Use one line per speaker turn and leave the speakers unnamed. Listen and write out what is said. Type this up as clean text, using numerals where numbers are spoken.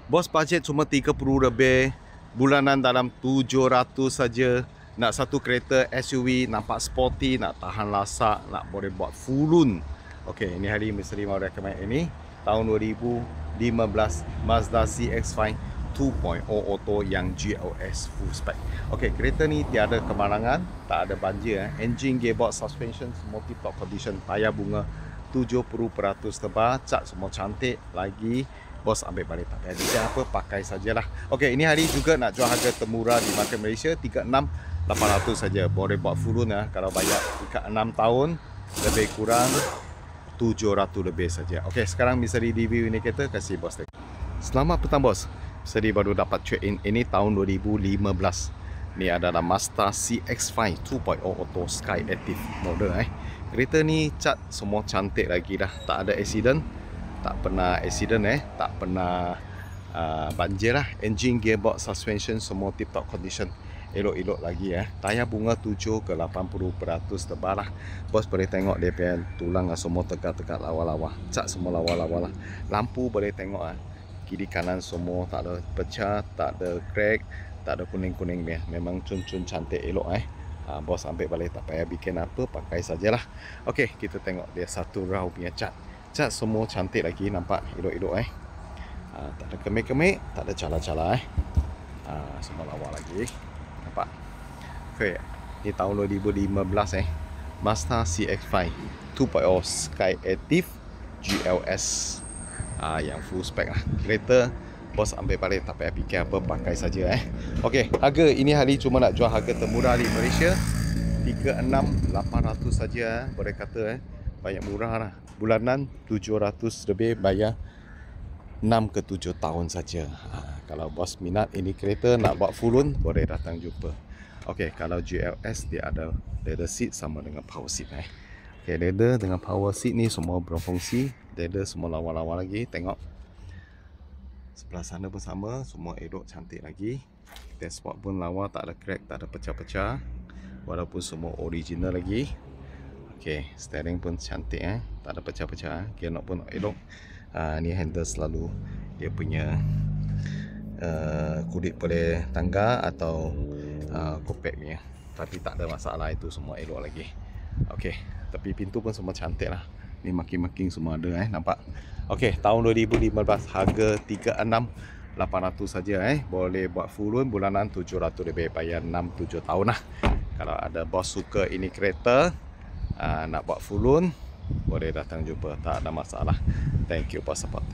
Bos budget cuma 30 lebih, bulanan dalam 700 saja. Nak satu kereta SUV, nampak sporty, nak tahan lasak, nak boleh buat full-un. Okey, ini hari misteri mau recommend ini. Tahun 2015 Mazda CX-5 2.0 auto yang GLS full spec. Okey, kereta ni tiada kemalangan, tak ada banjir. Engine, gearbox, suspension semua tip-top condition. Tayar bunga 70% tebal, cat semua cantik lagi. Bos ambil balik tak payah dia apa, pakai sajalah. Okey, ini hari juga nak jual harga termurah di market Malaysia 36,800 saja. Boleh buat full lah kalau bayar dekat 6 tahun, lebih kurang 700 lebih saja. Okey, sekarang misteri review ini kita kasih bos. Selamat petang bos. Misteri baru dapat trade in ini tahun 2015. Ni adalah Mazda CX-5 2.0 Auto Sky Active model Kereta ni cat semua cantik lagi dah, tak ada accident. Tak pernah accident tak pernah banjir lah. Engine, gearbox, suspension semua tip top condition. Elok-elok lagi Tayar bunga 7 ke 80% tebal lah. Bos boleh tengok dia punya tulang semua tegak-tegak lawa-lawa. Cat semua lawa-lawa lah. Lampu boleh tengok kiri kanan semua tak ada pecah, tak ada crack, tak ada kuning-kuning dia. Memang cun-cun cantik elok Bos ambil balik tak payah bikin apa, pakai sajalah. Okey, kita tengok dia satu round punya cat. Cat semua cantik lagi, nampak elok-elok tak ada kemik-kemik, tak ada cala-cala semua lawa lagi. Nampak? Okey, ni tahun 2015 Mazda CX-5 2.0 Sky Active GLS yang full spec lah. Kereta bos ambil balik tak payah fikir apa, pakai saja Okey, harga ini hari cuma nak jual harga termurah di Malaysia 36,800 saja boleh kata banyak murah lah. Bulanan 700 lebih, bayar 6 ke 7 tahun saja. Kalau bos minat ini kereta nak buat full-un, boleh datang jumpa. Okey, kalau GLS dia ada leather seat sama dengan power seat Okey, leather dengan power seat ni semua berfungsi. Leather semua lawa-lawa lagi, tengok. Sebelah sana pun sama, semua elok cantik lagi. Dashboard pun lawa, tak ada crack, tak ada pecah-pecah. Walaupun semua original lagi. Okey, steering pun cantik tak ada pecah-pecah. Gear knob pun elok. Ni handle selalu dia punya kulit boleh tangga atau kopek punya. Tapi tak ada masalah, itu semua elok lagi. Okey, tepi pintu pun semua cantik lah. Ni marking-marking semua ada nampak. Okey, tahun 2015 harga 36,800 saja boleh buat full-un, bulanan 700 lebih, bayar 6-7 tahun lah. Kalau ada bos suka ini kereta nak buat full-un, boleh datang jumpa, tak ada masalah. Thank you for support.